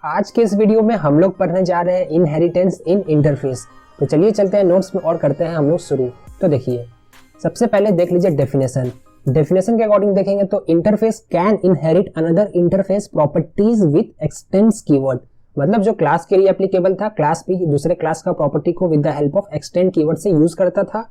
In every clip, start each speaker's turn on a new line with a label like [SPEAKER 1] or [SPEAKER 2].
[SPEAKER 1] आज के इस वीडियो में हम लोग पढ़ने जा रहे हैं इनहेरिटेंस इन इंटरफेस। तो चलिए चलते हैं नोट्स में और करते हैं हम लोग शुरू। तो देखिए, सबसे पहले देख लीजिए डेफिनेशन के अकॉर्डिंग देखेंगे तो interface can inherit another interface properties with x tends keyword. मतलब जो क्लास के लिए एप्लीकेबल था, क्लास भी दूसरे क्लास का प्रॉपर्टी को with the help of extend keyword से यूज करता था।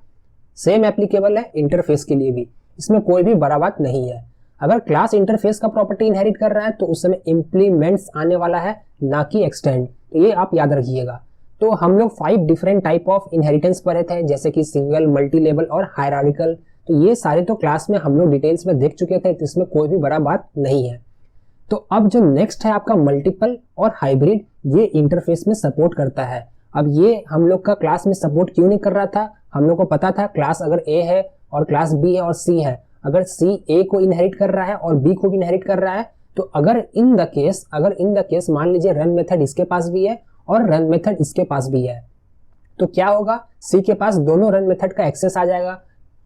[SPEAKER 1] सेम एप्लीकेबल है इंटरफेस के लिए भी, इसमें कोई भी बड़ा बात नहीं है। अगर क्लास इंटरफेस का प्रॉपर्टी इनहेरिट कर रहा है तो उस समय इंप्लीमेंट्स आने वाला है, ना कि एक्सटेंड। तो ये आप याद रखिएगा। तो हम लोग 5 डिफरेंट टाइप ऑफ इनहेरिटेंस पढ़े थे, जैसे कि सिंगल, मल्टी लेवल और हायरार्किकल। तो ये सारे तो क्लास में हम लोग डिटेल्स में देख चुके थे, तो इसमें कोई भी बड़ा बात नहीं है। तो अब जो नेक्स्ट है आपका मल्टीपल और हाइब्रिड, ये इंटरफेस में सपोर्ट करता है। अब ये हम लोग का क्लास में सपोर्ट क्यों नहीं कर रहा था? हम लोग को पता था क्लास अगर ए है और क्लास बी है और सी है, अगर सी ए को इनहेरिट कर रहा है और बी को भी इनहेरिट कर रहा है, तो अगर इन द केस मान लीजिए रन मेथड इसके पास भी है और रन मेथड इसके पास भी है, तो क्या होगा? सी के पास दोनों रन मेथड का एक्सेस आ जाएगा,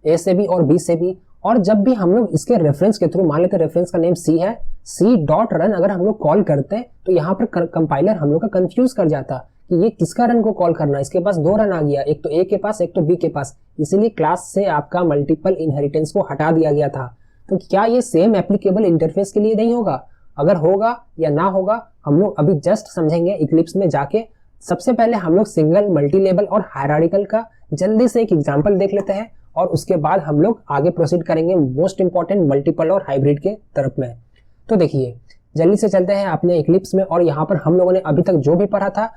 [SPEAKER 1] ए से भी और बी से भी। और जब भी हम लोग इसके रेफरेंस के थ्रू, मान लेते रेफरेंस का नेम सी है, सी डॉट रन अगर हम लोग कॉल करते हैं तो यहाँ पर कंपाइलर हम लोग का कंफ्यूज कर जाता कि ये किसका रन को कॉल करना है। इसके पास 2 रन आ गया, एक तो ए के पास एक तो बी के पास, इसीलिए क्लास से आपका मल्टीपल इनहेरिटेंस को हटा दिया गया था। तो क्या ये सेम एप्लीकेबल इंटरफेस के लिए नहीं होगा? अगर होगा या ना होगा हम लोग अभी जस्ट समझेंगे इक्लिप्स में जाके। सबसे पहले हम लोग सिंगल, मल्टी लेवल और हायरार्किकल का जल्दी से एक एग्जाम्पल देख लेते हैं और उसके बाद हम लोग आगे प्रोसीड करेंगे मोस्ट इंपॉर्टेंट मल्टीपल और हाइब्रिड के तरफ में। तो देखिए, जल्दी से चलते हैं अपने इक्लिप्स में और यहाँ पर हम लोगों ने अभी तक जो भी पढ़ा था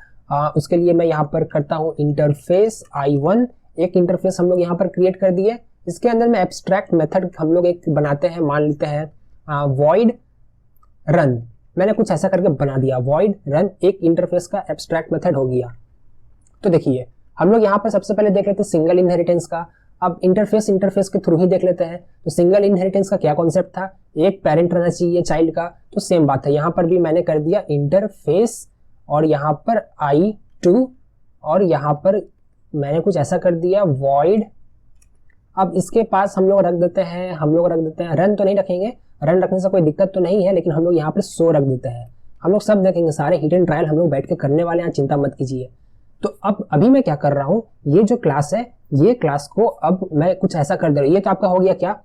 [SPEAKER 1] उसके लिए मैं यहाँ पर करता हूँ इंटरफेस I1। एक इंटरफेस हम लोग यहाँ पर क्रिएट कर दिए। इसके अंदर में एब्स्ट्रैक्ट मेथड हम लोग एक बनाते हैं, मान लेते हैं वॉइड रन। मैंने कुछ ऐसा करके बना दिया, वॉइड रन एक इंटरफेस का एब्स्ट्रैक्ट मेथड हो गया। तो देखिए, हम लोग यहाँ पर सबसे पहले देख लेते हैं सिंगल इनहेरिटेंस का। अब इंटरफेस के थ्रू ही देख लेते हैं। तो सिंगल इनहेरिटेंस का क्या कॉन्सेप्ट था? एक पेरेंट रहना चाहिए चाइल्ड का। तो सेम बात है, यहाँ पर भी मैंने कर दिया इंटरफेस और यहाँ पर I2 और यहाँ पर मैंने कुछ ऐसा कर दिया वॉइड। अब इसके पास हम लोग रख देते हैं रन तो नहीं रखेंगे, रन रखने से कोई दिक्कत तो नहीं है, लेकिन हम लोग यहाँ पर शो रख देते हैं। हम लोग सब देखेंगे, सारे हिडन ट्रायल हम लोग बैठ के करने वाले हैं, चिंता मत कीजिए। तो अब अभी मैं क्या कर रहा हूँ, ये जो क्लास है, ये क्लास को अब मैं कुछ ऐसा कर दे रहा हूँ। ये तो आपका हो गया क्या?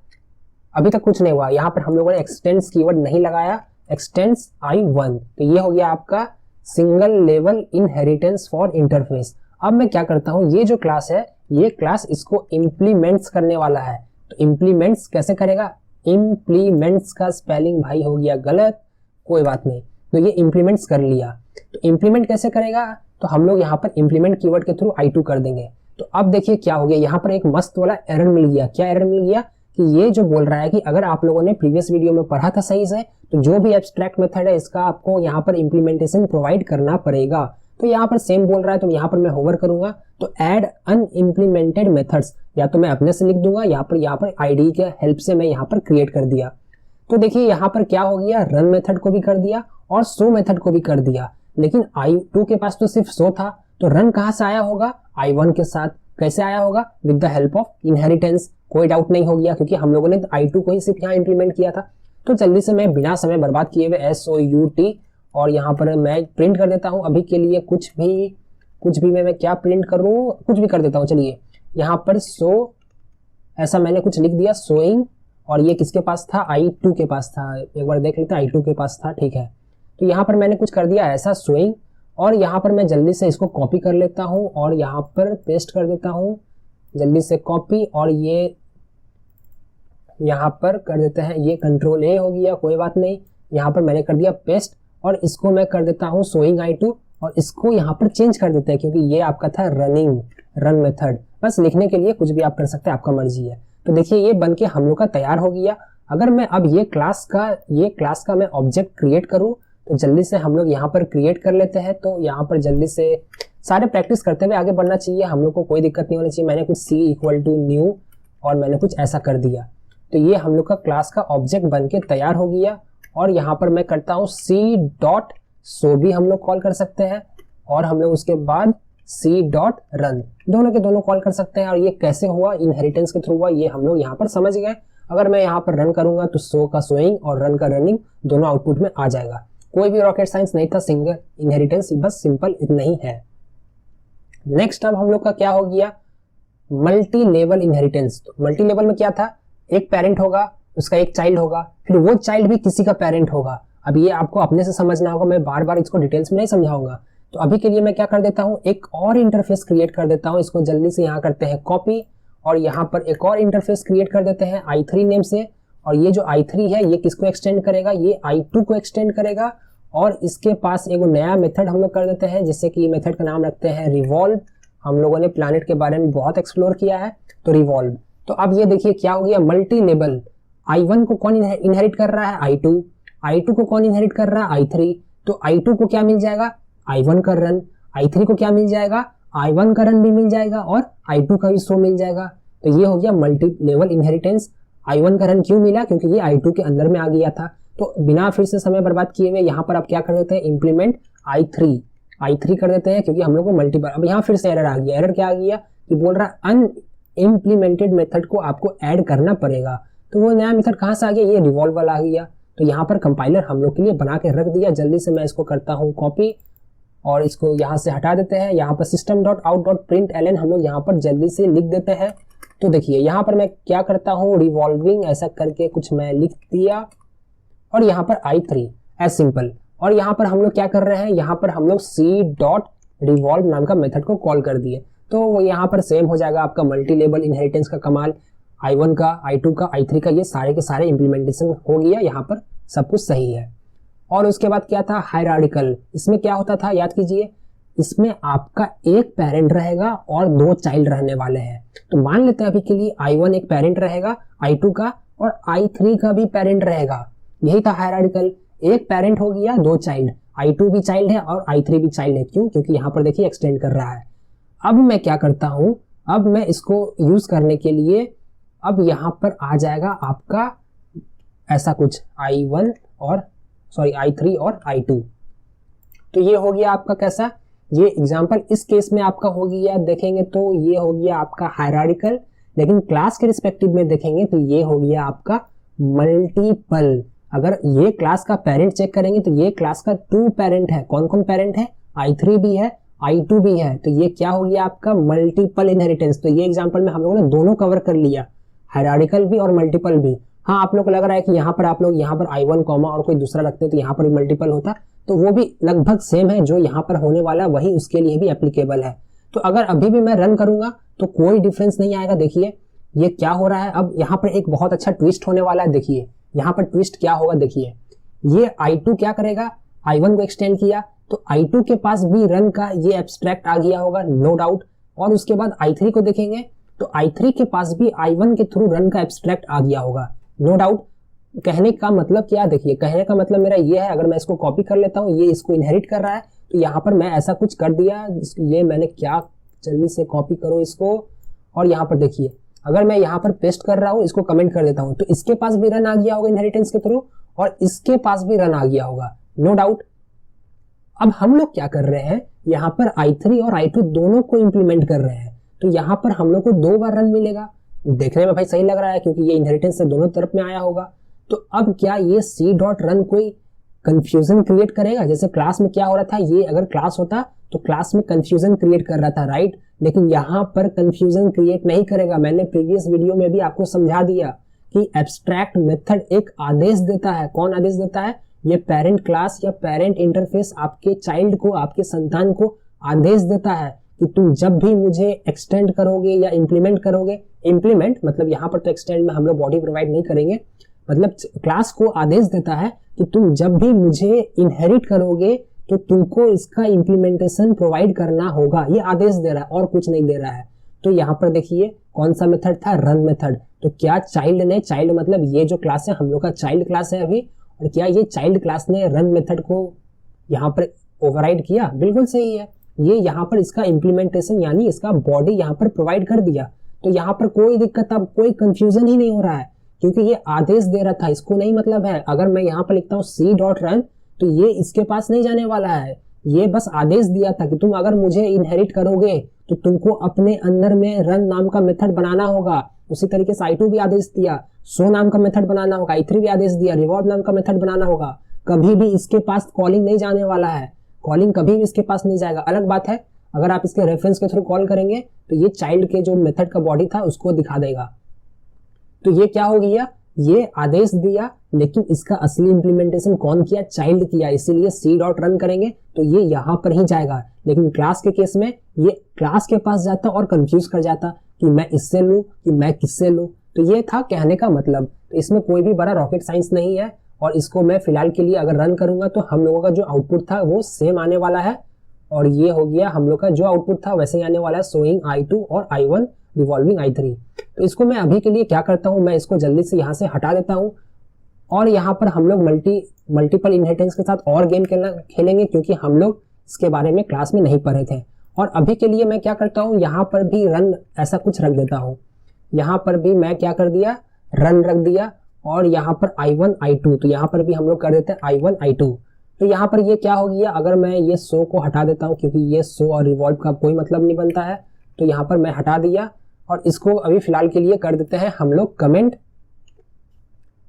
[SPEAKER 1] अभी तक कुछ नहीं हुआ। यहाँ पर हम लोगों ने एक्सटेंड्स कीवर्ड नहीं लगाया, एक्सटेंड्स I1। तो ये हो गया आपका single level inheritance for interface. अब मैं क्या करता हूं, ये जो क्लास है, ये क्लास इसको इंप्लीमेंट्स करने वाला है। तो इंप्लीमेंट्स कैसे करेगा? इंप्लीमेंट्स का स्पेलिंग भाई हो गया गलत, कोई बात नहीं। तो ये इंप्लीमेंट्स कर लिया। तो इंप्लीमेंट कैसे करेगा? तो हम लोग यहाँ पर इंप्लीमेंट कीवर्ड के थ्रू I2 कर देंगे। तो अब देखिए क्या हो गया, यहाँ पर एक मस्त वाला एरर मिल गया। क्या एरर मिल गया? कि ये जो बोल रहा है कि अगर आप लोगों ने प्रीवियस वीडियो में पढ़ा था सही से, तो जो भी एब्स्ट्रैक्ट मेथड है इसका आपको यहाँ पर इंप्लीमेंटेशन प्रोवाइड करना पड़ेगा। तो यहाँ पर सेम बोल रहा है, तो यहाँ पर मैं होवर करूंगा तो ऐड अनइंप्लीमेंटेड मेथड्स, या तो मैं अपने से लिख दूंगा, यहाँ पर आईडी के हेल्प से मैं यहाँ पर क्रिएट कर दिया। तो देखिए यहाँ पर क्या हो गया, रन मेथड को भी कर दिया और शो मेथड को भी कर दिया। लेकिन I2 के पास तो सिर्फ शो था, तो रन कहाँ से आया होगा? I1 के साथ। कैसे आया होगा? With the help of inheritance. कोई डाउट नहीं हो गया, क्योंकि हम लोगों ने I2 को ही सिर्फ यहाँ इंप्लीमेंट किया था। तो जल्दी से मैं बिना समय बर्बाद किए हुए SOUT और यहाँ पर मैं प्रिंट कर देता हूँ। अभी के लिए कुछ भी मैं क्या प्रिंट करूँ, कुछ भी कर देता हूँ। चलिए यहाँ पर शो, ऐसा मैंने कुछ लिख दिया, शोइंग। और ये किसके पास था? I2 के पास था। एक बार देख लेते हैं, I2 के पास था, ठीक है। तो यहाँ पर मैंने कुछ कर दिया ऐसा, शोइंग। और यहाँ पर मैं जल्दी से इसको कॉपी कर लेता हूँ और यहाँ पर पेस्ट कर देता हूँ। जल्दी से कॉपी, और ये यहाँ पर कर देते हैं, ये कंट्रोल A हो गया, कोई बात नहीं। यहाँ पर मैंने कर दिया पेस्ट और इसको मैं कर देता हूँ शोइंग I2 और इसको यहाँ पर चेंज कर देते हैं, क्योंकि ये आपका था रन मेथड। बस लिखने के लिए कुछ भी आप कर सकते हैं, आपका मर्जी है। तो देखिए ये बन के हम लोग का तैयार हो गया। अगर मैं अब ये क्लास का मैं ऑब्जेक्ट क्रिएट करूँ, तो जल्दी से हम लोग यहाँ पर क्रिएट कर लेते हैं। तो यहाँ पर जल्दी से सारे प्रैक्टिस करते हुए आगे बढ़ना चाहिए, हम लोग को कोई दिक्कत नहीं होनी चाहिए। मैंने कुछ C = न्यू और मैंने कुछ ऐसा कर दिया। तो ये हम लोग का क्लास का ऑब्जेक्ट बन के तैयार हो गया। और यहाँ पर मैं करता हूँ C.show भी हम लोग कॉल कर सकते हैं, और हम लोग उसके बाद C.run दोनों के दोनों कॉल कर सकते हैं। और ये कैसे हुआ? इनहेरिटेंस के थ्रू हुआ, ये हम लोग यहाँ पर समझ गए। अगर मैं यहाँ पर रन करूंगा तो शो का शोइंग और रन का रनिंग दोनों आउटपुट में आ जाएगा। कोई भी रॉकेट साइंस नहीं था, सिंगल इनहेरिटेंस, बस सिंपल इतना ही है। नेक्स्ट अब हम लोग का क्या हो गया, मल्टी लेवल इनहेरिटेंस। तो मल्टी लेवल में क्या था, एक पेरेंट होगा, उसका एक चाइल्ड होगा, फिर वो चाइल्ड भी किसी का पेरेंट होगा। अब ये आपको अपने से समझना होगा, मैं बार बार इसको डिटेल्स में नहीं समझाऊंगा। तो अभी के लिए मैं क्या कर देता हूँ, एक और इंटरफेस क्रिएट कर देता हूँ। इसको जल्दी से यहाँ करते हैं कॉपी, और यहाँ पर एक और इंटरफेस क्रिएट कर देते हैं i3 नेम से। और ये जो i3 है ये किसको एक्सटेंड करेगा, ये i2 को एक्सटेंड करेगा। और इसके पास एक नया मेथड हम लोग कर देते हैं, जिससे कि मेथड का नाम रखते हैं रिवॉल्व। हम लोगों ने प्लैनेट के बारे में बहुत एक्सप्लोर किया है, तो रिवॉल्व। तो अब ये देखिए क्या हो गया, मल्टी लेवल। i1 को कौन इनहेरिट कर रहा है, i2। i2 को कौन इनहेरिट कर रहा है, i3। तो i2 को क्या मिल जाएगा, i1 का रन। i3 को क्या मिल जाएगा, i1 का रन भी मिल जाएगा, और i2 का भी शो मिल जाएगा। तो ये हो गया मल्टी लेवल इनहेरिटेंस। i1 का रन क्यों मिला, क्योंकि ये i2 के अंदर में आ गया था। तो बिना फिर से समय बर्बाद किए हुए यहाँ पर आप क्या कर देते हैं, इम्प्लीमेंट i3 कर देते हैं, क्योंकि हम लोग को मल्टीपल। अब यहाँ फिर से एरर आ गया। एरर क्या आ गया कि बोल रहा है अनइम्प्लीमेंटेड मेथड को आपको ऐड करना पड़ेगा। तो वो नया मेथड कहाँ से आ गया, ये रिवॉल्व वाला आ गया। तो यहाँ पर कंपाइलर हम लोग के लिए बना के रख दिया। जल्दी से मैं इसको करता हूँ कॉपी, और इसको यहाँ से हटा देते हैं। यहाँ पर system.out.println हम लोग यहाँ पर जल्दी से लिख देते हैं। तो देखिए यहाँ पर मैं क्या करता हूँ, रिवॉल्विंग ऐसा करके कुछ मैं लिख दिया, और यहाँ पर i3 एज सिंपल। और यहाँ पर हम लोग क्या कर रहे हैं, यहाँ पर हम लोग c.revolve नाम का मेथड को कॉल कर दिए। तो वो यहाँ पर सेम हो जाएगा आपका मल्टी लेवल इनहेरिटेंस का कमाल। i1 का, i2 का, i3 का, ये सारे के सारे इंप्लीमेंटेशन हो गया। यहाँ पर सब कुछ सही है। और उसके बाद क्या था, हायरार्किकल। इसमें क्या होता था, याद कीजिए, इसमें आपका एक पेरेंट रहेगा और दो चाइल्ड रहने वाले हैं। तो मान लेते हैं अभी के लिए i1 एक पेरेंट रहेगा i2 का, और i3 का भी पेरेंट रहेगा। यही था हायरार्किकल। एक पेरेंट हो गया, दो चाइल्ड, i2 भी चाइल्ड है और i3 भी चाइल्ड है। क्यों, क्योंकि यहाँ पर देखिए एक्सटेंड कर रहा है। अब मैं क्या करता हूं, अब मैं इसको यूज करने के लिए अब यहां पर आ जाएगा आपका ऐसा कुछ i3 और i2। तो ये हो गया आपका कैसा, ये एग्जांपल इस केस में आपका हो गया, देखेंगे तो ये हो गया आपका हायरार्किकल। लेकिन क्लास के रिस्पेक्टिव में देखेंगे तो ये हो गया आपका मल्टीपल। अगर ये क्लास का पेरेंट चेक करेंगे तो ये क्लास का 2 पेरेंट है। कौन कौन पेरेंट है, i3 भी है, i2 भी है। तो ये क्या हो गया आपका मल्टीपल इनहेरिटेंस। तो ये एग्जांपल में हम लोगों ने दोनों कवर कर लिया, हायरार्किकल भी और मल्टीपल भी। हाँ, आप लोग को लग रहा है कि यहाँ पर आप लोग यहाँ पर i1 कॉमा और कोई दूसरा रखते हैं तो यहाँ पर भी मल्टीपल होता, तो वो भी लगभग सेम है। जो यहाँ पर होने वाला वही उसके लिए भी एप्लीकेबल है। तो अगर अभी भी मैं रन करूंगा तो कोई डिफरेंस नहीं आएगा। देखिए ये क्या हो रहा है, अब यहाँ पर एक बहुत अच्छा ट्विस्ट होने वाला है। देखिए यहाँ पर ट्विस्ट क्या होगा, देखिए ये i2 क्या करेगा, i1 को एक्सटेंड किया तो i2 के पास भी रन का ये एब्स्ट्रैक्ट आ गया होगा, नो डाउट। और उसके बाद i3 को देखेंगे तो i3 के पास भी i1 के थ्रू रन का एब्स्ट्रैक्ट आ गया होगा, नो डाउट। कहने का मतलब क्या, देखिए कहने का मतलब मेरा ये है, अगर मैं इसको कॉपी कर लेता हूँ, ये इसको इनहेरिट कर रहा है, तो यहाँ पर मैं ऐसा कुछ कर दिया। ये मैंने क्या, जल्दी से कॉपी करो इसको, और यहाँ पर देखिए अगर मैं यहाँ पर पेस्ट कर रहा हूँ, इसको कमेंट कर देता हूँ, तो इसके पास भी रन आ गया होगा इनहेरिटेंस के थ्रू, और इसके पास भी रन आ गया होगा, नो डाउट। अब हम लोग क्या कर रहे हैं, यहाँ पर i3 और i2 दोनों को इंप्लीमेंट कर रहे हैं। तो यहाँ पर हम लोग को 2 बार रन मिलेगा। देखने में भाई सही लग रहा है, क्योंकि ये इनहेरिटेंस से दोनों तरफ में आया होगा। तो अब क्या ये c.run कोई कंफ्यूजन क्रिएट करेगा? जैसे क्लास में क्या हो रहा था, ये अगर क्लास होता तो क्लास में कंफ्यूजन क्रिएट कर रहा था, राइट। लेकिन यहाँ पर कंफ्यूजन क्रिएट नहीं करेगा। मैंने प्रीवियस वीडियो में भी आपको समझा दिया कि एब्स्ट्रैक्ट मेथड एक आदेश देता है। कौन आदेश देता है? ये पेरेंट क्लास या पेरेंट इंटरफेस आपके चाइल्ड को, आपके संतान को आदेश देता है कि तुम जब भी मुझे एक्सटेंड करोगे या इंप्लीमेंट करोगे, इंप्लीमेंट मतलब यहाँ पर तो एक्सटेंड में हम लोग बॉडी प्रोवाइड नहीं करेंगे, मतलब क्लास को आदेश देता है कि तुम जब भी मुझे इनहेरिट करोगे तो तुमको इसका इंप्लीमेंटेशन प्रोवाइड करना होगा। ये आदेश दे रहा है और कुछ नहीं दे रहा है। तो यहाँ पर देखिए कौन सा मेथड था, रन मेथड। तो क्या चाइल्ड ने, चाइल्ड मतलब ये जो क्लास है हम लोग का चाइल्ड क्लास है अभी, और क्या ये चाइल्ड क्लास ने रन मेथड को यहाँ पर ओवरराइड किया? बिल्कुल सही है। ये यहाँ पर इसका इंप्लीमेंटेशन यानी इसका बॉडी यहाँ पर प्रोवाइड कर दिया। तो यहाँ पर कोई दिक्कत, अब कोई कंफ्यूजन ही नहीं हो रहा है, क्योंकि ये आदेश दे रहा था, इसको नहीं मतलब है। अगर मैं यहाँ पर लिखता हूँ c.run तो ये इसके पास नहीं जाने वाला है। ये बस आदेश दिया था कि तुम अगर मुझे इनहेरिट करोगे तो तुमको अपने अंदर में रन नाम का मेथड बनाना होगा। उसी तरीके से i2 भी आदेश दिया, शो नाम का मेथड बनाना होगा, i3 भी आदेश दिया, रिवॉर्ड नाम का मेथड बनाना होगा। कभी भी इसके पास कॉलिंग नहीं जाने वाला है, कॉलिंग कभी भी इसके पास नहीं जाएगा। अलग बात है अगर आप इसके रेफरेंस के थ्रू कॉल करेंगे तो ये चाइल्ड के जो मेथड का बॉडी था उसको दिखा देगा। तो ये क्या हो गया, ये आदेश दिया लेकिन इसका असली इंप्लीमेंटेशन कौन किया, चाइल्ड किया, इसीलिए सी डॉट रन करेंगे तो ये यहाँ पर ही जाएगा। लेकिन क्लास के केस में ये क्लास के पास जाता और कंफ्यूज कर जाता कि मैं इससे लूं कि मैं किससे लूं। तो ये था कहने का मतलब। तो इसमें कोई भी बड़ा रॉकेट साइंस नहीं है और इसको मैं फिलहाल के लिए अगर रन करूंगा तो हम लोगों का जो आउटपुट था वो सेम आने वाला है और ये हो गया हम लोग का जो आउटपुट था वैसे ही आने वाला है, शोइंग I2 और I1 रिवॉल्विंग I3। तो इसको मैं अभी के लिए क्या करता हूँ, मैं इसको जल्दी से यहाँ से हटा देता हूँ और यहाँ पर हम लोग मल्टीपल इनहेरिटेंस के साथ और गेम खेलेंगे क्योंकि हम लोग इसके बारे में क्लास में नहीं पढ़े थे। और अभी के लिए मैं क्या करता हूँ, यहाँ पर भी रन ऐसा कुछ रख देता हूँ। यहाँ पर भी मैं क्या कर दिया, रन रख दिया और यहाँ पर I1 I2, तो यहाँ पर भी हम लोग कर देते हैं I1 I2। तो यहाँ पर ये क्या हो गया, अगर मैं ये शो को हटा देता हूँ क्योंकि ये शो और रिवॉल्व का कोई मतलब नहीं बनता है, तो यहाँ पर मैं हटा दिया और इसको अभी फिलहाल के लिए कर देते हैं हम लोग कमेंट।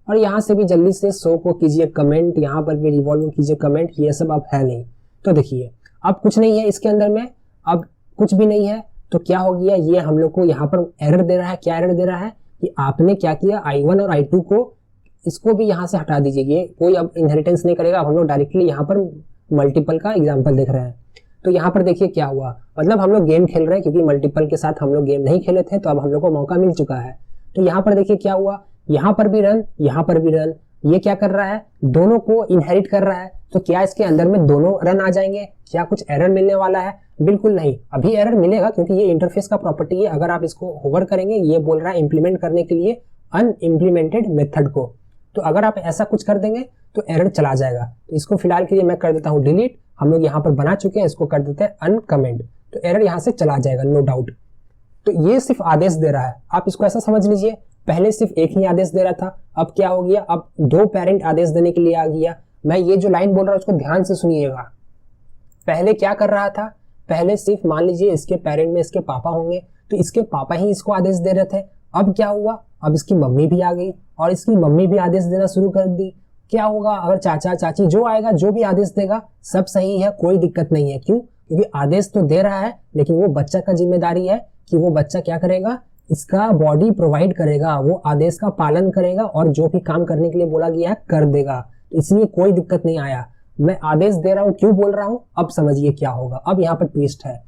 [SPEAKER 1] और यहाँ से भी जल्दी से शो को कीजिए कमेंट, यहाँ पर भी रिवॉल्व कीजिए कमेंट, ये सब अब है नहीं। तो देखिए अब कुछ नहीं है इसके अंदर में, अब कुछ भी नहीं है। तो क्या हो गया, ये हम लोग को यहाँ पर एरर दे रहा है। क्या एरर दे रहा है कि आपने क्या किया, I1 और I2 को इसको भी यहाँ से हटा दीजिए, ये कोई अब इनहेरिटेंस नहीं करेगा। अब हम लोग डायरेक्टली यहाँ पर मल्टीपल का एग्जांपल देख रहे हैं। तो यहाँ पर देखिए क्या हुआ, मतलब हम लोग गेम खेल रहे हैं क्योंकि मल्टीपल के साथ हम लोग गेम नहीं खेले थे तो अब हम लोग को मौका मिल चुका है। तो यहाँ पर देखिए क्या हुआ, यहाँ पर भी रन, यहाँ पर भी रन। ये क्या कर रहा है, दोनों को इनहेरिट कर रहा है। तो क्या इसके अंदर में दोनों रन आ जाएंगे, क्या कुछ एरर मिलने वाला है? बिल्कुल नहीं, अभी एरर मिलेगा क्योंकि ये इंटरफेस का प्रॉपर्टी है। अगर आप इसको होवर करेंगे, ये बोल रहा है इंप्लीमेंट करने के लिए अनइम्प्लीमेंटेड मेथड को, तो अगर आप ऐसा कुछ कर देंगे तो एरर चला जाएगा। तो इसको फिलहाल के लिए मैं कर देता हूँ डिलीट। हम लोग यहाँ पर बना चुके हैं, इसको कर देते हैं अनकमेंट, तो एरर यहाँ से चला जाएगा नो डाउट। तो ये सिर्फ आदेश दे रहा है, आप इसको ऐसा समझ लीजिए, पहले सिर्फ एक ही आदेश दे रहा था, अब क्या हो गया, अब दो पेरेंट आदेश देने के लिए आ गया। मैं ये जो लाइन बोल रहा हूँ उसको ध्यान से सुनिएगा। पहले क्या कर रहा था, पहले सिर्फ मान लीजिए इसके पेरेंट में इसके पापा होंगे तो इसके पापा ही इसको आदेश दे रहे थे। अब क्या हुआ, अब इसकी मम्मी भी आ गई और इसकी मम्मी भी आदेश देना शुरू कर दी। क्या होगा, अगर चाचा चाची जो आएगा जो भी आदेश देगा सब सही है, कोई दिक्कत नहीं है। क्यों, क्योंकि आदेश तो दे रहा है लेकिन वो बच्चा का जिम्मेदारी है कि वो बच्चा क्या करेगा, इसका बॉडी प्रोवाइड करेगा, वो आदेश का पालन करेगा और जो भी काम करने के लिए बोला गया है कर देगा। तो इसलिए कोई दिक्कत नहीं आया। मैं आदेश दे रहा हूँ, क्यों बोल रहा हूँ, अब समझिए क्या होगा। अब यहाँ पर ट्विस्ट है।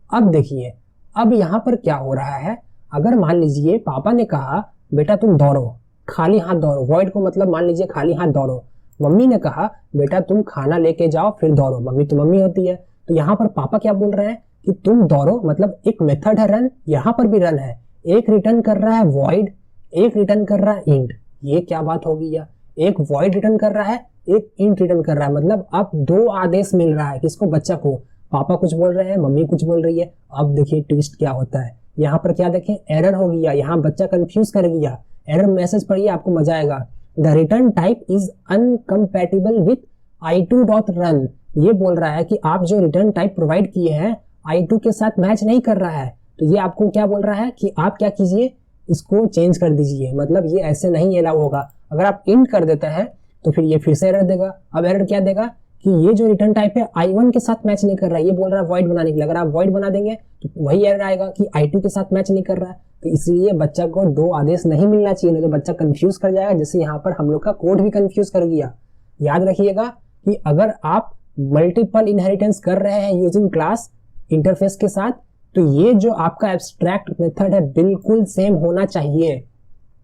[SPEAKER 1] अब देखिए अब यहाँ पर क्या हो रहा है, अगर मान लीजिए पापा ने कहा बेटा तुम दौड़ो, खाली हाथ दौड़ो, वॉइड को मतलब मान लीजिए खाली हाथ दौड़ो। मम्मी ने कहा बेटा तुम खाना लेके जाओ फिर दौड़ो, मम्मी तो मम्मी होती है। तो यहाँ पर पापा क्या बोल रहे हैं कि तुम दौड़ो, मतलब एक मेथड है रन, यहाँ पर भी रन है, एक रिटर्न कर रहा है वॉइड, एक रिटर्न कर रहा है इंट। ये क्या बात होगी यार, एक वॉइड रिटर्न कर रहा है, एक इंट रिटर्न कर रहा है, मतलब अब दो आदेश मिल रहा है किसको, बच्चा को। पापा कुछ बोल रहे हैं, मम्मी कुछ बोल रही है। अब देखिए ट्विस्ट क्या होता है, यहाँ पर क्या देखें, एरर हो गया, यहाँ बच्चा कंफ्यूज कर गया। एरर मैसेज पढ़िए आपको मजा आएगा। The return type is incompatible with I2 dot run. ये बोल रहा है कि आप जो रिटर्न टाइप प्रोवाइड किए हैं I2 के साथ मैच नहीं कर रहा है। तो ये आपको क्या बोल रहा है कि आप क्या कीजिए, इसको चेंज कर दीजिए, मतलब ये ऐसे नहीं अलाउ होगा। अगर आप इंट कर देते हैं तो फिर ये फिर से एरर देगा। अब एरर क्या देगा कि ये जो रिटर्न टाइप है I1 के साथ मैच नहीं कर रहा है, ये बोल रहा है वॉइड बनाने के लिए। अगर आप वॉइड बना देंगे तो वही एरर आएगा कि I2 के साथ मैच नहीं कर रहा है। तो इसलिए बच्चा को दो आदेश नहीं मिलना चाहिए, नहीं तो बच्चा कंफ्यूज कर जाएगा, जैसे यहाँ पर हम लोग का कोड भी कंफ्यूज कर गया। याद रखिएगा कि अगर आप मल्टीपल इनहेरिटेंस कर रहे हैं यूजिंग क्लास इंटरफेस के साथ, तो ये जो आपका एब्स्ट्रैक्ट मेथड है बिल्कुल सेम होना चाहिए।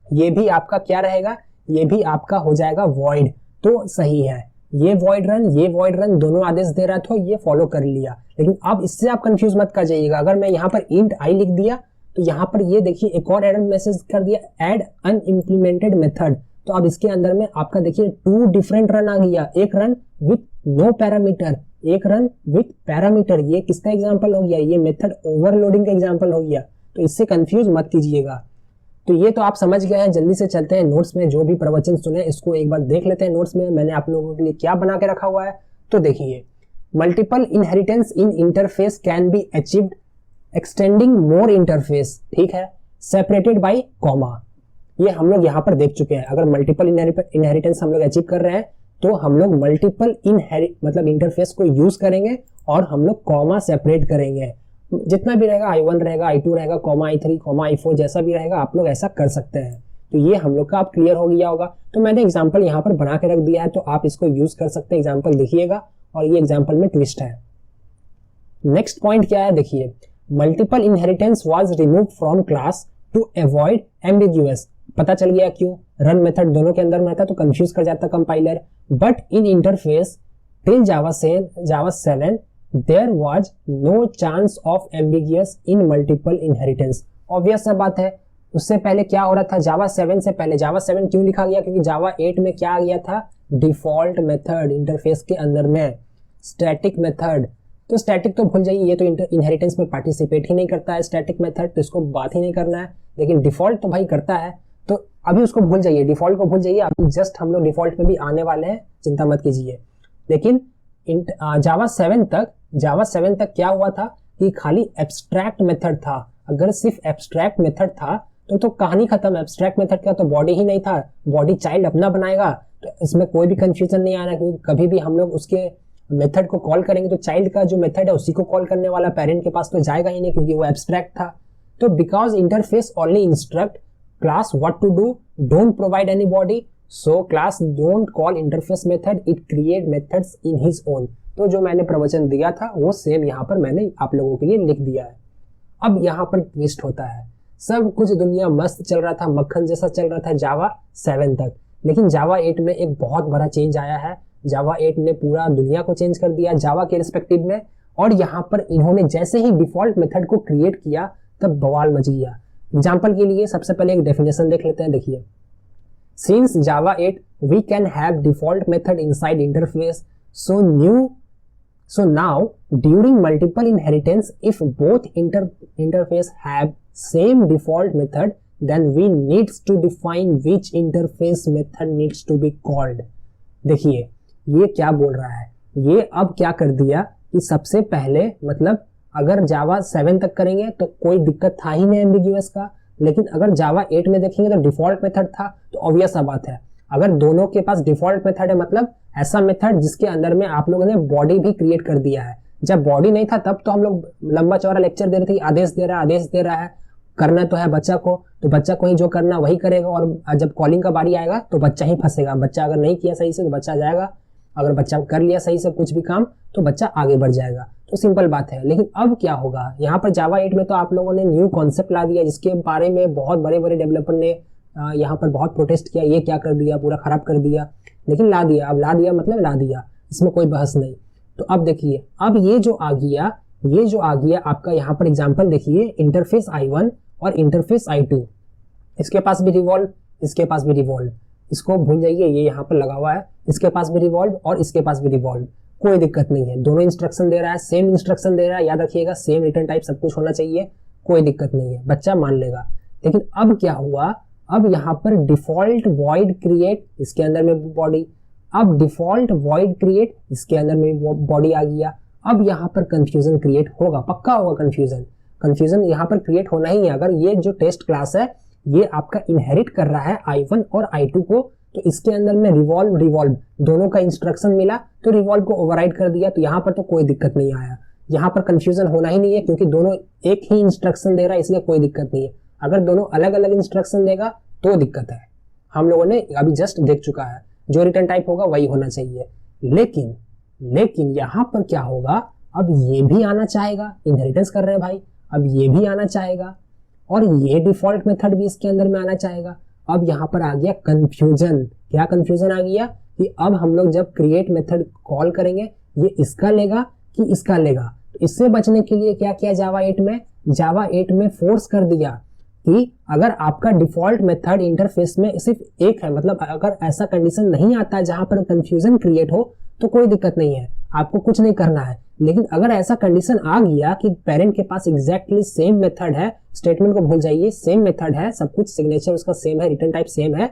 [SPEAKER 1] ये भी आपका क्या रहेगा, ये भी आपका हो जाएगा वॉइड, तो सही है। ये वॉइड रन, ये वॉइड रन दोनों आदेश दे रहा था, ये फॉलो कर लिया। लेकिन अब इससे आप कंफ्यूज मत कर जाइएगा। अगर मैं यहाँ पर इंट I लिख दिया तो यहाँ पर ये देखिए एक और एरर मैसेज कर दिया, ऐड अनइम्प्लीमेंटेड मेथड। तो अब इसके अंदर में आपका देखिए 2 डिफरेंट रन आ गया, एक रन विथ नो पैरामीटर, एक रन विथ पैरामीटर। ये किसका एग्जांपल हो गया, ये मेथड ओवरलोडिंग का एग्जांपल हो गया। तो इससे कंफ्यूज मत कीजिएगा। तो ये तो आप समझ गए हैं। जल्दी से चलते हैं नोट्स में, जो भी प्रवचन सुने इसको एक बार देख लेते हैं। नोट्स में मैंने आप लोगों के लिए क्या बना के रखा हुआ है, तो देखिए, multiple inheritance in interface can be achieved extending more interface, ठीक है, सेपरेटेड बाय कॉमा। ये हम लोग यहाँ पर देख चुके हैं। अगर मल्टीपल इनहेरिटेंस हम लोग अचीव कर रहे हैं तो हम लोग मल्टीपल मतलब इंटरफेस को यूज करेंगे और हम लोग कॉमा सेपरेट करेंगे। जितना भी रहेगा I1 रहेगा, I2 रहेगा, कॉमा I3, कॉमा I4 जैसा भी रहेगा आप लोग ऐसा कर सकते हैं। तो ये हम लोग का आप क्लियर हो गया होगा। तो मैंने एग्जांपल यहाँ पर बना के रख दिया है, तो आप इसको यूज कर सकते हैं। एग्जांपल देखिएगा और ये एग्जांपल में ट्विस्ट है। नेक्स्ट पॉइंट क्या है देखिए, multiple inheritance was remove from class to avoid ambiguous. पता चल गया क्यों, रन मेथड दोनों के अंदर में रहता तो कंफ्यूज कर जाता compiler. But in interface till Java 7 there was no chance of ambiguous in multiple inheritance. Obvious सा बात है, उससे पहले क्या हो रहा था, जावा 7 से पहले जावा 7 क्यों लिखा गया, क्योंकि जावा 8 में क्या आ गया था, डिफॉल्ट मेथड इंटरफेस के अंदर में स्टैटिक मेथड। तो स्टैटिक तो भूल जाइए, ये तो इनहेरिटेंस में पार्टिसिपेट ही नहीं करता है स्टैटिक मेथड, तो इसको बात ही नहीं करना है। लेकिन डिफॉल्ट तो भाई करता है, तो अभी उसको भूल जाइए, डिफॉल्ट को भूल जाइए। अभी जस्ट हम लोग डिफॉल्ट में भी आने वाले हैं, चिंता मत कीजिए। लेकिन जावा 7 तक क्या हुआ था कि खाली एब्स्ट्रैक्ट मेथड था। अगर सिर्फ एब्स्ट्रैक्ट मेथड था तो कहानी खत्म। एब्स्ट्रैक्ट मेथड का तो बॉडी ही नहीं था, बॉडी चाइल्ड अपना बनाएगा, तो इसमें कोई भी कंफ्यूजन नहीं आना, क्योंकि कभी भी हम लोग उसके मेथड को कॉल करेंगे तो चाइल्ड का जो मेथड है उसी को कॉल करने वाला, पेरेंट के पास तो जाएगा ही नहीं क्योंकि वो एब्स्ट्रैक्ट था। तो because interface only instruct class what to do, don't provide any body, so class don't call interface method, it create methods in his own। तो जो मैंने प्रवचन दिया था वो सेम यहाँ पर मैंने आप लोगों के लिए लिख दिया है। अब यहाँ पर ट्विस्ट होता है, सब कुछ दुनिया मस्त चल रहा था, मक्खन जैसा चल रहा था जावा 7 तक, लेकिन जावा 8 में एक बहुत बड़ा चेंज आया है। जावा 8 ने पूरा दुनिया को चेंज कर दिया जावा के रिस्पेक्टिव में, और यहाँ पर इन्होंने जैसे ही डिफॉल्ट मेथड को क्रिएट किया तब बवाल मच गया। एग्जाम्पल के लिए सबसे पहले एक डेफिनेशन देख लेते हैं। देखिए, since Java 8 we can have default method inside interface, so now during multiple inheritance if both interface have same default method then we needs to define which interface method needs to be called। देखिए ये क्या बोल रहा है, ये अब क्या कर दिया कि सबसे पहले मतलब अगर जावा 7 तक करेंगे तो कोई दिक्कत था ही नहीं एम्बिग्यूअस का, लेकिन अगर जावा 8 में देखेंगे तो डिफॉल्ट मेथड था, तो ऑब्वियस सा बात है अगर दोनों के पास डिफॉल्ट मेथड है मतलब ऐसा मेथड जिसके अंदर में आप लोगों ने बॉडी भी क्रिएट कर दिया है। जब बॉडी नहीं था तब तो हम लोग लंबा चौड़ा लेक्चर दे रहे थे, आदेश दे रहा है, करना तो है बच्चा को, तो बच्चा को ही जो करना वही करेगा, और जब कॉलिंग का बारी आएगा तो बच्चा ही फंसेगा। बच्चा अगर नहीं किया सही से तो बच्चा जाएगा, अगर बच्चा कर लिया सही से कुछ भी काम तो बच्चा आगे बढ़ जाएगा। तो सिंपल बात है। लेकिन अब क्या होगा, यहाँ पर जावा 8 में तो आप लोगों ने न्यू कॉन्सेप्ट ला दिया जिसके बारे में बहुत बड़े बड़े डेवलपर ने यहाँ पर बहुत प्रोटेस्ट किया, ये क्या कर दिया, पूरा खराब कर दिया, लेकिन ला दिया। अब ला दिया मतलब ला दिया, इसमें कोई बहस नहीं। तो अब देखिए, अब ये जो आ गया आपका यहाँ पर एग्जाम्पल देखिए, इंटरफेस I1 और इंटरफेस I2, इसके पास भी रिवॉल्व, इसके पास भी रिवॉल्व, इसको भूल जाइए, ये यहाँ पर लगा हुआ है, इसके पास भी रिवॉल्व और इसके पास भी रिवॉल्व, कोई दिक्कत नहीं है। दोनों इंस्ट्रक्शन दे रहा है, सेम इंस्ट्रक्शन दे रहा है, याद रखिएगा सेम रिटर्न टाइप सब कुछ होना चाहिए, कोई दिक्कत नहीं है, बच्चा मान लेगा। लेकिन अब क्या हुआ, अब यहाँ पर डिफॉल्ट वॉइड क्रिएट, इसके अंदर में बॉडी, अब डिफॉल्ट वॉइड क्रिएट, इसके अंदर में बॉडी आ गया। अब यहाँ पर कंफ्यूजन क्रिएट होगा, पक्का होगा कंफ्यूजन यहाँ पर क्रिएट होना ही है। अगर ये जो टेस्ट क्लास है ये आपका इनहेरिट कर रहा है I1 और I2 को, तो इसके अंदर में रिवॉल्व दोनों का इंस्ट्रक्शन मिला तो रिवॉल्व को ओवरराइड कर दिया, तो यहाँ पर तो कोई दिक्कत नहीं आया, यहाँ पर कंफ्यूजन होना ही नहीं है क्योंकि दोनों एक ही इंस्ट्रक्शन दे रहा है, इसलिए कोई दिक्कत नहीं है। अगर दोनों अलग अलग इंस्ट्रक्शन देगा तो दिक्कत है, हम लोगों ने अभी जस्ट देख चुका है, जो रिटर्न टाइप होगा वही होना चाहिए। लेकिन यहाँ पर क्या होगा, अब ये भी आना चाहेगा, इनहेरिटेंस कर रहे हैं भाई, अब ये भी आना चाहेगा और ये डिफॉल्ट मेथड भी इसके अंदर में आना चाहेगा। अब यहाँ पर आ गया कंफ्यूजन। क्या कंफ्यूजन आ गया कि अब हम लोग जब क्रिएट मेथड कॉल करेंगे ये इसका लेगा कि इसका लेगा। तो इससे बचने के लिए क्या किया जावा 8 में फोर्स कर दिया कि अगर आपका डिफॉल्ट मेथड इंटरफेस में सिर्फ एक है, मतलब अगर ऐसा कंडीशन नहीं आता है जहां पर कंफ्यूजन क्रिएट हो तो कोई दिक्कत नहीं है, आपको कुछ नहीं करना है। लेकिन अगर ऐसा कंडीशन आ गया कि पेरेंट के पास एग्जैक्टली सेम मेथड है, स्टेटमेंट को भूल जाइए, सेम मेथड है, सब कुछ सिग्नेचर उसका सेम है, रिटर्न टाइप सेम है,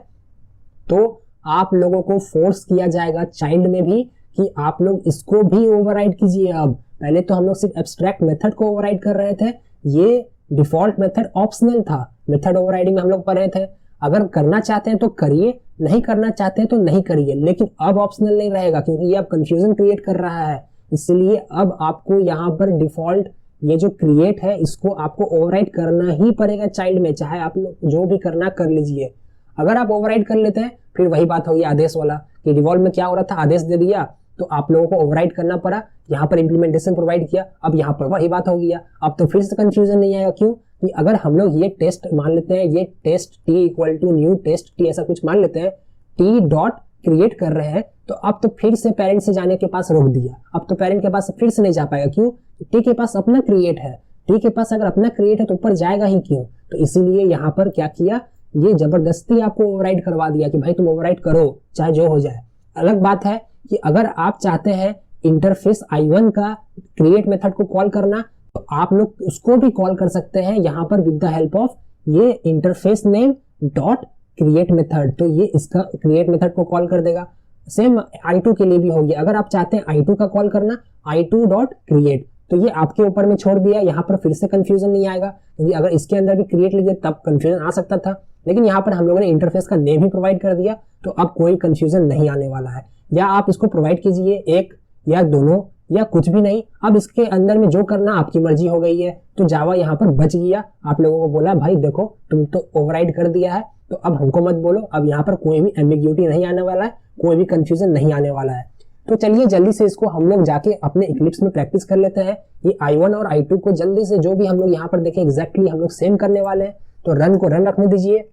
[SPEAKER 1] तो आप लोगों को फोर्स किया जाएगा चाइल्ड में भी कि आप लोग इसको भी ओवरराइड कीजिए। अब पहले तो हम लोग सिर्फ एब्स्ट्रैक्ट मेथड को ओवरराइड कर रहे थे, ये डिफॉल्ट मेथड ऑप्शनल था, मेथड ओवरराइडिंग में हम लोग पढ़ रहे थे। अगर करना चाहते हैं तो करिए, नहीं करना चाहते हैं तो नहीं करिए, लेकिन अब ऑप्शनल नहीं रहेगा क्योंकि ये अब कंफ्यूजन क्रिएट कर रहा है। इसलिए अब आपको यहाँ पर डिफॉल्ट ये जो क्रिएट है इसको आपको ओवरराइड करना ही पड़ेगा चाइल्ड में, चाहे आप लोग जो भी करना कर लीजिए। अगर आप ओवरराइड कर लेते हैं फिर वही बात होगी आदेश वाला कि डिवॉल्व में क्या हो रहा था, आदेश दे दिया तो आप लोगों को ओवरराइड करना पड़ा, यहाँ पर इंप्लीमेंटेशन प्रोवाइड किया, अब यहाँ पर वही बात हो गया। अब तो फिर से कंफ्यूजन नहीं आएगा। क्यों कि अगर हम लोग ये टेस्ट मान लेते हैं, ये test T equal to new test T ऐसा कुछ मान लेते हैं, टी डॉट क्रिएट कर रहे हैं, तो अब तो फिर से पेरेंट से जाने के पास रोक दिया। अब तो पेरेंट के पास फिर से नहीं जा पाएगा। क्यों? टी के पास अपना क्रिएट है, टी के पास अगर अपना क्रिएट है तो ऊपर जाएगा ही क्यों? तो इसीलिए यहाँ पर क्या किया, ये जबरदस्ती आपको ओवरराइड करवा दिया कि भाई तुम ओवरराइड करो चाहे जो हो जाए। अलग बात है कि अगर आप चाहते हैं इंटरफेस I1 का क्रिएट मेथड को कॉल करना तो आप लोग उसको भी कॉल कर सकते हैं यहाँ पर विद द हेल्प ऑफ ये interface name dot create method. तो ये इसका क्रिएट मेथड को कॉल कर देगा। सेम I2 के लिए भी होगी। अगर आप चाहते हैं I2 का कॉल करना I2 डॉट क्रिएट, तो ये आपके ऊपर में छोड़ दिया। यहाँ पर फिर से कंफ्यूजन नहीं आएगा क्योंकि अगर इसके अंदर भी क्रिएट लिखे तब कंफ्यूजन आ सकता था, लेकिन यहाँ पर हम लोगों ने इंटरफेस का नेम ही प्रोवाइड कर दिया तो अब कोई कंफ्यूजन नहीं आने वाला है। या आप इसको प्रोवाइड कीजिए एक या दोनों या कुछ भी नहीं, अब इसके अंदर में जो करना आपकी मर्जी हो गई है। तो जावा यहाँ पर बच गया, आप लोगों को बोला भाई देखो तुम तो ओवरराइड कर दिया है तो अब हमको मत बोलो। अब यहाँ पर कोई भी एम्बिग्यूटी नहीं आने वाला है, कोई भी कंफ्यूजन नहीं आने वाला है। तो चलिए जल्दी से इसको हम लोग जाके अपने इक्लिप्स में प्रैक्टिस कर लेते हैं। ये I1 और I2 को जल्दी से जो भी हम लोग यहाँ पर देखें एग्जैक्टली हम लोग सेम करने वाले हैं। तो रन को रन रखने दीजिए,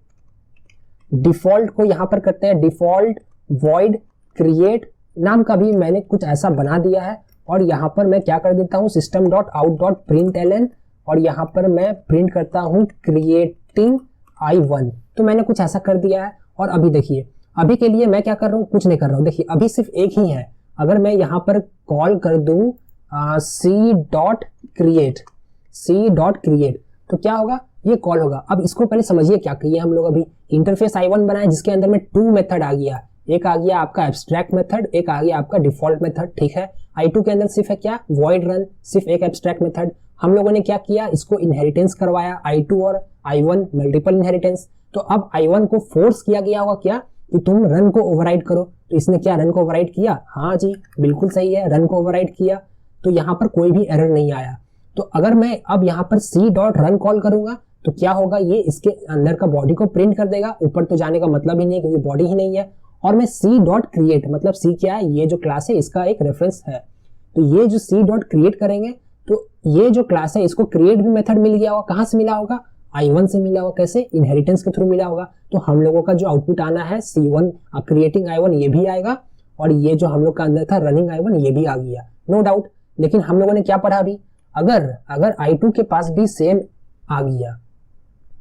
[SPEAKER 1] डिफॉल्ट को यहाँ पर करते हैं डिफॉल्ट वॉइड क्रिएट नाम का भी मैंने कुछ ऐसा बना दिया है। और यहाँ पर मैं क्या कर देता हूँ system dot out dot print LN, और यहाँ पर मैं प्रिंट करता हूँ क्रिएटिंग I1। तो मैंने कुछ ऐसा कर दिया है। और अभी देखिए अभी के लिए मैं क्या कर रहा हूँ, कुछ नहीं कर रहा हूँ। देखिए अभी सिर्फ एक ही है। अगर मैं यहाँ पर कॉल कर दूं सी डॉट क्रिएट तो क्या होगा, ये कॉल होगा। अब इसको पहले समझिए क्या किए हम लोग। अभी इंटरफेस I1 बनाए जिसके अंदर में 2 मेथड आ गया, एक आ गया आपका एब्स्ट्रैक्ट मेथड, एक आ गया आपका डिफॉल्ट मेथड। ठीक है, I2 के अंदर सिर्फ है क्या, वॉइड रन, सिर्फ एक एब्स्ट्रैक्ट मेथड। हम लोगों ने क्या किया, इसको इनहेरिटेंस करवाया, I2 और I1 मल्टीपल इनहेरिटेंस। तो अब I1 को फोर्स किया गया होगा क्या कि तुम रन को ओवरराइड करो। तो इसने क्या रन को ओवरराइड किया? हाँ जी बिल्कुल सही है, रन को ओवरराइड किया। तो यहाँ पर कोई भी एरर नहीं आया। तो अगर मैं अब यहाँ पर सी डॉट रन कॉल करूंगा तो क्या होगा, ये इसके अंदर का बॉडी को प्रिंट कर देगा। ऊपर तो जाने का मतलब ही नहीं क्योंकि बॉडी ही नहीं है। और मैं सी डॉट क्रिएट, मतलब सी क्या है, ये जो क्लास है इसका एक रेफरेंस है। तो ये जो सी डॉट क्रिएट करेंगे तो ये जो क्लास है इसको क्रिएट भी मेथड मिल गया होगा। कहाँ से मिला होगा, I1 से मिला होगा। कैसे, इनहेरिटेंस के थ्रू मिला होगा। तो हम लोगों का जो आउटपुट आना है C1 क्रिएटिंग I1 ये भी आएगा, और ये जो हम लोग का अंदर था रनिंग I1 ये भी आ गया, नो डाउट। लेकिन हम लोगों ने क्या पढ़ा अभी, अगर I2 के पास भी सेम आ गया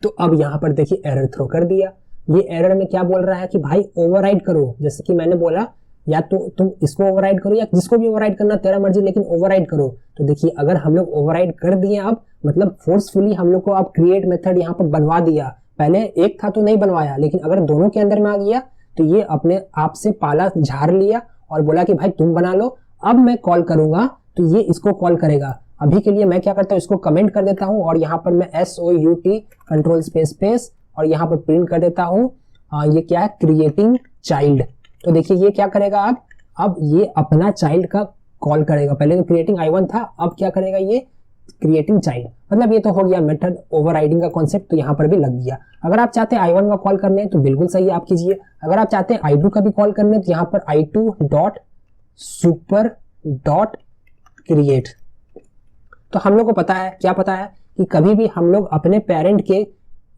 [SPEAKER 1] तो अब यहाँ पर देखिए एरर थ्रो कर दिया। ये एरर में क्या बोल रहा है कि भाई ओवरराइड करो। जैसे कि मैंने बोला या तो तुम इसको ओवरराइड करो या जिसको भी ओवरराइड करना तेरा मर्जी, लेकिन ओवरराइड करो। तो देखिए अगर हम लोग ओवरराइड कर दिए अब मतलब फोर्सफुली हम लोग को अब क्रिएट मेथड यहाँ पर बनवा दिया। पहले एक था तो नहीं बनवाया, लेकिन अगर दोनों के अंदर में आ गया तो ये अपने आप से पाला झाड़ लिया और बोला कि भाई तुम बना लो। अब मैं कॉल करूंगा तो ये इसको कॉल करेगा। अभी के लिए मैं क्या करता हूँ, इसको कमेंट कर देता हूँ और यहाँ पर मैं SOUT कंट्रोल स्पेस और यहाँ पर प्रिंट कर देता हूँ ये क्या है, क्रिएटिंग चाइल्ड। तो देखिए ये क्या करेगा, अब ये अपना चाइल्ड का कॉल करेगा। पहले तो क्रिएटिंग I1 था, अब क्या करेगा ये क्रिएटिंग चाइल्ड। मतलब ये तो हो गया मेथड ओवरराइडिंग का कॉन्सेप्ट, तो यहाँ पर भी लग गया। अगर आप चाहते हैं I1 का कॉल करने तो बिल्कुल सही है, आप कीजिए। अगर आप चाहते हैं I2 का भी कॉल करने तो यहाँ पर I2 dot super dot create. तो हम लोग को पता है, क्या पता है कि कभी भी हम लोग अपने पेरेंट के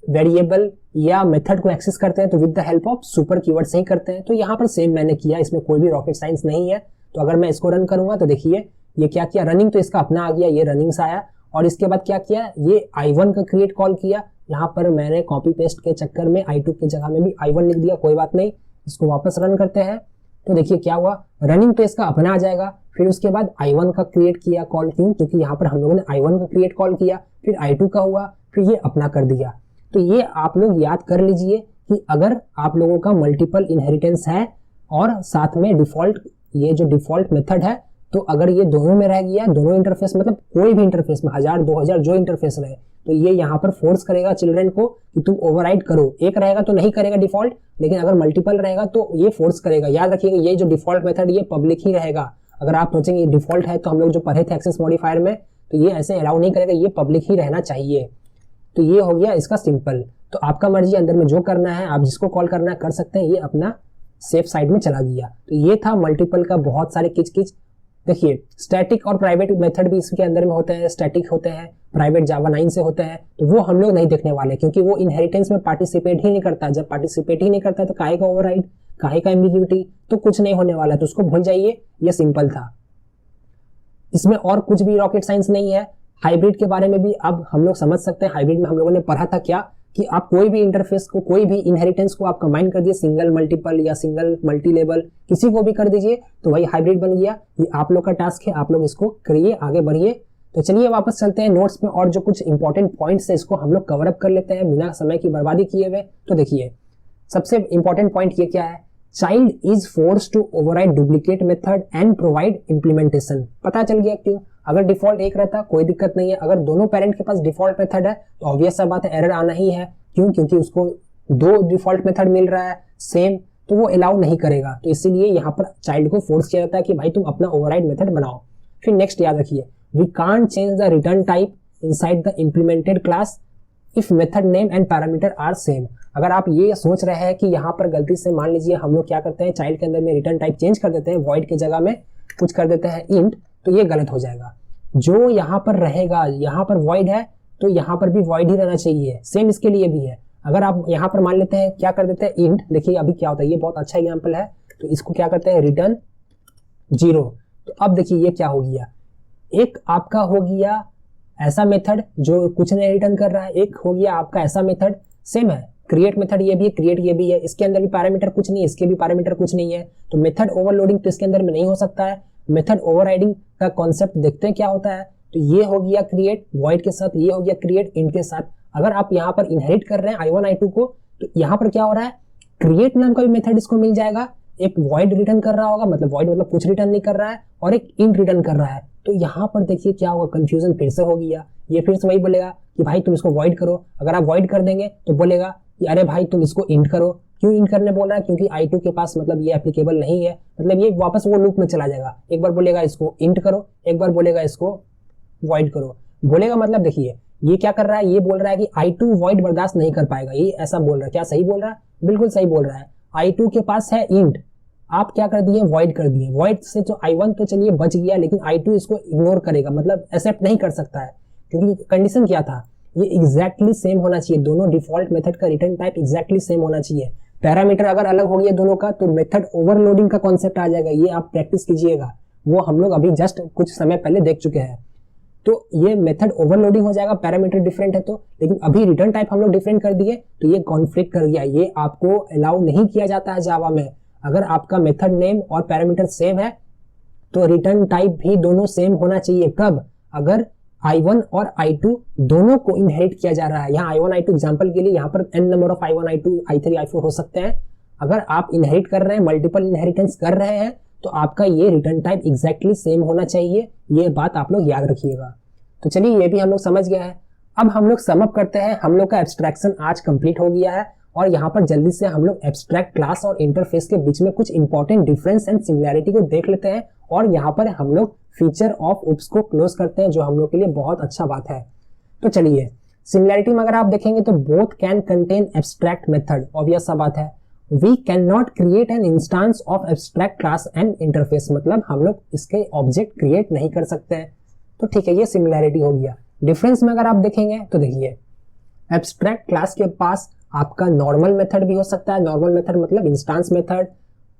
[SPEAKER 1] वेरिएबल या मेथड को एक्सेस करते हैं तो with the help of super keyword से ही करते हैं। तो यहाँ पर सेम मैंने किया, इसमें कोई भी रॉकेट साइंस नहीं है। तो अगर मैं इसको रन करूंगा तो देखिए ये क्या किया, रनिंग तो इसका अपना आ गया, ये रनिंग से आया। और इसके बाद क्या किया, ये I1 का क्रिएट कॉल किया। यहाँ पर मैंने कॉपी पेस्ट के चक्कर में I2 की जगह में भी I1 लिख दिया, कोई बात नहीं। इसको वापस रन करते हैं तो देखिए क्या हुआ, रनिंग तो इसका अपना आ जाएगा। फिर उसके बाद I1 का क्रिएट किया कॉल, क्यों, क्योंकि यहाँ पर हम लोगों ने I1 का क्रिएट कॉल किया, फिर I2 का हुआ, फिर ये अपना कर दिया। तो ये आप लोग याद कर लीजिए कि अगर आप लोगों का मल्टीपल इनहेरिटेंस है और साथ में डिफॉल्ट, ये जो डिफॉल्ट मेथड है, तो अगर ये दोनों में रह गया, दोनों इंटरफेस मतलब कोई भी इंटरफेस में 1000 2000 जो इंटरफेस रहे, तो ये यहाँ पर फोर्स करेगा चिल्ड्रन को कि तुम ओवरराइड करो। एक रहेगा तो नहीं करेगा डिफॉल्ट, लेकिन अगर मल्टीपल रहेगा तो ये फोर्स करेगा। याद रखिएगा ये जो डिफॉल्ट मेथड ये पब्लिक ही रहेगा। अगर आप सोचेंगे ये डिफॉल्ट है तो हम लोग जो पढ़े थे एक्सेस मॉडिफायर में, तो ये ऐसे अलाउ नहीं करेगा, ये पब्लिक ही रहना चाहिए। तो ये हो गया इसका सिंपल। तो आपका मर्जी अंदर में जो करना है, आप जिसको कॉल करना है कर सकते हैं। ये अपना सेफ साइड में चला गया। तो ये था मल्टीपल का बहुत सारे किच किच। देखिए स्टैटिक और प्राइवेट मेथड भी इसके अंदर में होते हैं। स्टैटिक होते हैं, प्राइवेट जावा 9 से होते हैं, तो वो हम लोग नहीं देखने वाले क्योंकि वो इनहेरिटेंस में पार्टिसिपेट ही नहीं करता। जब पार्टिसिपेट ही नहीं करता तो काहे का ओवरराइड, काहे का एम्बिग्यूटी, तो कुछ नहीं होने वाला, तो उसको भूल जाइए। ये सिंपल था, इसमें और कुछ भी रॉकेट साइंस नहीं है। हाइब्रिड के बारे में भी अब हम लोग समझ सकते हैं। हाइब्रिड में हम लोगों ने पढ़ा था क्या कि आप कोई भी इंटरफेस को, कोई भी इनहेरिटेंस को आप कंबाइन कर दिए, सिंगल मल्टीपल या सिंगल मल्टी लेवल किसी को भी कर दीजिए तो वही हाइब्रिड बन गया। ये आप लोग का टास्क है, आप लोग इसको करिए, आगे बढ़िए। तो चलिए वापस चलते हैं नोट्स में और जो कुछ इंपॉर्टेंट पॉइंट्स है इसको हम लोग कवर अप कर लेते हैं बिना समय की बर्बादी किए हुए। तो देखिए सबसे इंपॉर्टेंट पॉइंट ये क्या है, child is force to override duplicate method and provide implementation. पता चल गया क्यों। अगर डिफॉल्ट एक रहता कोई दिक्कत नहीं है, अगर दोनों पेरेंट के पास डिफॉल्ट मेथड है तो ऑब्वियस सा बात है एरर आना ही है। क्यों? क्योंकि उसको दो डिफॉल्ट मेथड मिल रहा है सेम, तो वो अलाउ नहीं करेगा। तो इसीलिए यहाँ पर चाइल्ड को फोर्स किया जाता है कि भाई तुम अपना ओवरराइड मेथड बनाओ। फिर नेक्स्ट याद रखिए, we can't change the return type inside the implemented class if method name and parameter are same. अगर आप ये सोच रहे हैं कि यहाँ पर गलती से मान लीजिए हम लोग क्या करते हैं, चाइल्ड के अंदर में रिटर्न टाइप चेंज कर देते हैं, वॉइड के जगह में कुछ कर देते हैं इंट, तो ये गलत हो जाएगा। जो यहाँ पर रहेगा, यहाँ पर वॉइड है तो यहाँ पर भी वॉइड ही रहना चाहिए। सेम इसके लिए भी है। अगर आप यहाँ पर मान लेते हैं क्या कर देते हैं इंट, देखिए अभी क्या होता है, ये बहुत अच्छा एग्जाम्पल है। तो इसको क्या करते हैं रिटर्न 0। तो अब देखिए ये क्या हो गया, एक आपका हो गया ऐसा मेथड जो कुछ नहीं रिटर्न कर रहा है, एक हो गया आपका ऐसा मेथड सेम है। क्रिएट मेथड ये भी है, क्रिएट ये भी है, इसके अंदर भी पैरामीटर कुछ नहीं है, इसके भी पैरामीटर कुछ नहीं है। तो मेथड ओवरलोडिंग तो इसके अंदर में नहीं हो सकता है। मेथड ओवरराइडिंग का कॉन्सेप्ट देखते हैं क्या होता है। तो ये हो गया क्रिएट वॉइड के साथ, ये हो गया क्रिएट इंट के साथ। अगर आप यहाँ पर इनहेरिट कर रहे हैं i1 i2 को, तो यहाँ पर क्या हो रहा है, क्रिएट नाम का भी मेथड इसको मिल जाएगा। एक वॉइड रिटर्न कर रहा होगा, मतलब वॉइड मतलब कुछ रिटर्न नहीं कर रहा है, और एक इंट रिटर्न कर रहा है। तो यहाँ पर देखिए क्या होगा, कंफ्यूजन फिर से हो गया। ये फिर से वही बोलेगा कि भाई तुम इसको वॉइड करो। अगर आप वॉइड कर देंगे तो बोलेगा कि अरे भाई तुम इसको इंट करो। क्यों इंट करने बोल रहा है, क्योंकि i2 के पास मतलब ये एप्लीकेबल नहीं है, मतलब ये वापस वो लूप में चला जाएगा। एक बार बोलेगा इसको इंट करो, एक बार बोलेगा इसको वॉइड करो। बोलेगा मतलब देखिए ये क्या कर रहा है, ये बोल रहा है कि i2 वॉइड बर्दाश्त नहीं कर पाएगा, ये ऐसा बोल रहा है। क्या सही बोल रहा है? बिल्कुल सही बोल रहा है। i2 के पास है इंट, आप क्या कर दिए, वॉइड कर दिए। वॉइड से तो i1 तो चलिए बच गया, लेकिन i2 इसको इग्नोर करेगा, मतलब एक्सेप्ट नहीं कर सकता है। क्योंकि कंडीशन क्या था, ये एग्जैक्टली सेम होना चाहिए। दोनों डिफॉल्ट मेथड का रिटर्न टाइप एग्जैक्टली सेम होना चाहिए। पैरामीटर अगर अलग हो गया दोनों का तो मेथड ओवरलोडिंग का कॉन्सेप्ट आ जाएगा। ये आप प्रैक्टिस कीजिएगा, वो हम लोग अभी जस्ट कुछ समय पहले देख चुके हैं। तो ये मेथड ओवरलोडिंग हो जाएगा, पैरामीटर डिफरेंट है तो, लेकिन अभी रिटर्न टाइप हम लोग डिफरेंट कर दिए तो ये कॉन्फ्लिक्ट कर गया। ये आपको अलाउ नहीं किया जाता है जावा में। अगर आपका मेथड नेम और पैरामीटर सेम है तो रिटर्न टाइप भी दोनों सेम होना चाहिए। कब? अगर i1 और i2 दोनों को इनहेरिट किया जा रहा है। यहाँ i1 i2 एग्जांपल के लिए यहाँ पर n number of i1 i2 i3 i4 हो सकते हैं। अगर आप इनहेरिट कर रहे हैं, मल्टीपल इनहेरिटेंस कर रहे हैं, तो आपका ये रिटर्न टाइप एग्जैक्टली सेम होना चाहिए। ये बात आप लोग याद रखिएगा। तो चलिए ये भी हम लोग समझ गए हैं। अब हम लोग सम अप करते हैं। हम लोग का एब्स्ट्रैक्शन आज कंप्लीट हो गया है और यहाँ पर जल्दी से हम लोग एब्स्ट्रैक्ट क्लास और इंटरफेस के बीच में कुछ इंपॉर्टेंट डिफरेंस एंड सिमिलैरिटी को देख लेते हैं, और यहाँ पर हम लोग फीचर ऑफ उप्स को क्लोज करते हैं, जो हम लोग के लिए बहुत अच्छा बात है। तो चलिए सिमिलैरिटी में अगर आप देखेंगे तो both can contain abstract method, obvious सा बात है। We can not create an instance of abstract class and interface, मतलब हम लोग इसके ऑब्जेक्ट क्रिएट नहीं कर सकते हैं। तो ठीक है, ये सिमिलैरिटी हो गया। डिफरेंस में अगर आप देखेंगे तो देखिए एब्स्ट्रैक्ट क्लास के पास आपका नॉर्मल मेथड भी हो सकता है। नॉर्मल मेथड मतलब इंस्टांस मेथड,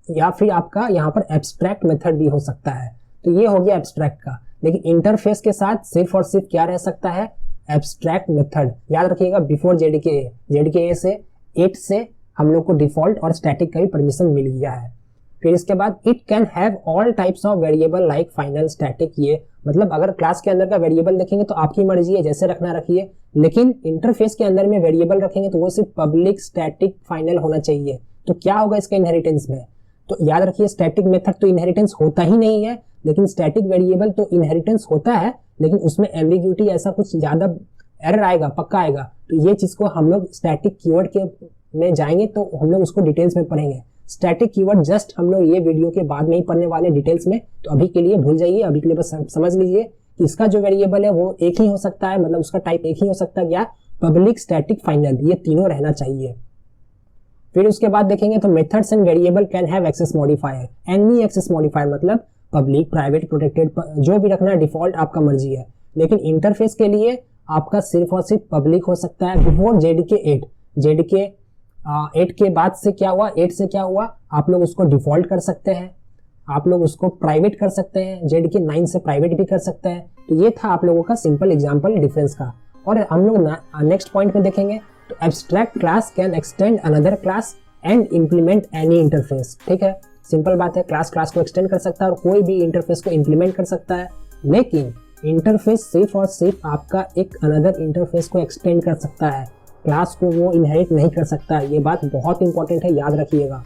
[SPEAKER 1] या फिर आपका यहाँ पर एब्स्ट्रैक्ट मेथड भी हो सकता है। तो ये हो गया एब्स्ट्रैक्ट का। लेकिन इंटरफेस के साथ सिर्फ और सिर्फ क्या रह सकता है, एब्स्ट्रैक्ट मेथड। याद रखिएगा बिफोर जेडीके से 8 से हम लोग को डिफॉल्ट और स्टैटिक का भी परमिशन मिल गया है। फिर इसके बाद it can have all types of variable like final static. ये मतलब अगर क्लास के अंदर का वेरिएबल देखेंगे तो आपकी मर्जी है, जैसे रखना रखिए, लेकिन इंटरफेस के अंदर में वेरिएबल रखेंगे तो वो सिर्फ पब्लिक स्टैटिक फाइनल होना चाहिए। तो क्या होगा इसके इनहेरिटेंस में, तो याद रखिए स्टैटिक मेथड तो इनहेरिटेंस होता ही नहीं है, लेकिन स्टैटिक वेरिएबल तो इनहेरिटेंस होता है, लेकिन उसमें एम्बिग्यूटी ऐसा कुछ ज्यादा एरर आएगा, पक्का आएगा। तो ये चीज को हम लोग स्टैटिक कीवर्ड के में जाएंगे तो हम लोग उसको डिटेल्स में पढ़ेंगे। स्टैटिक कीवर्ड जस्ट हम लोग ये वीडियो के बाद में ही पढ़ने वाले डिटेल्स में, तो अभी के लिए भूल जाइए। अभी के लिए बस समझ लीजिए कि इसका जो वेरिएबल है वो एक ही हो सकता है, मतलब उसका टाइप एक ही हो सकता है, क्या पब्लिक, स्टैटिक, फाइनल, ये तीनों रहना चाहिए। फिर उसके बाद देखेंगे तो methods and variable can have access modifier. Any access modifier मतलब पब्लिक, प्राइवेट, प्रोटेक्टेड, जो भी रखना है डिफॉल्ट आपका मर्जी है। लेकिन इंटरफेस के लिए आपका सिर्फ और सिर्फ पब्लिक हो सकता है। बिफोर जेडीके 8, जेडीके 8 के बाद से क्या हुआ, 8 से क्या हुआ, आप लोग उसको डिफॉल्ट कर सकते हैं, आप लोग उसको प्राइवेट कर सकते हैं, जेडीके 9 से प्राइवेट भी कर सकते हैं। तो ये था आप लोगों का सिंपल एग्जांपल डिफरेंस का। और हम लोग नेक्स्ट पॉइंट में देखेंगे तो abstract class can extend another class and implement any interface. ठीक है, सिंपल बात है, क्लास को एक्सटेंड कर सकता है और कोई भी इंटरफेस को इम्प्लीमेंट कर सकता है, लेकिन इंटरफेस सिर्फ और सिर्फ आपका एक अनदर इंटरफेस को एक्सटेंड कर सकता है, क्लास को वो इनहेरिट नहीं कर सकता। ये बात बहुत इंपॉर्टेंट है, याद रखिएगा।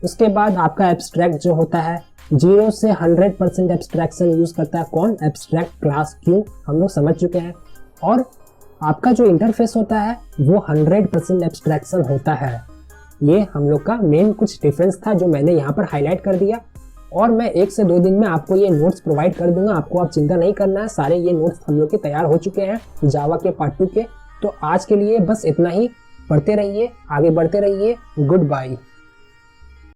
[SPEAKER 1] उसके बाद आपका एब्स्ट्रैक्ट जो होता है 0 से 100% एब्स्ट्रैक्शन यूज करता है। कौन? Abstract class. क्यों? हम लोग समझ चुके हैं। और आपका जो इंटरफेस होता है वो 100% एब्स्ट्रैक्शन होता है। ये हम लोग का मेन कुछ डिफरेंस था जो मैंने यहाँ पर हाईलाइट कर दिया, और मैं 1 से 2 दिन में आपको ये नोट्स प्रोवाइड कर दूंगा। आपको आप चिंता नहीं करना है, सारे ये नोट्स हम लोग के तैयार हो चुके हैं जावा के पार्ट 2 के। तो आज के लिए बस इतना ही, पढ़ते रहिए, आगे बढ़ते रहिए। Good bye.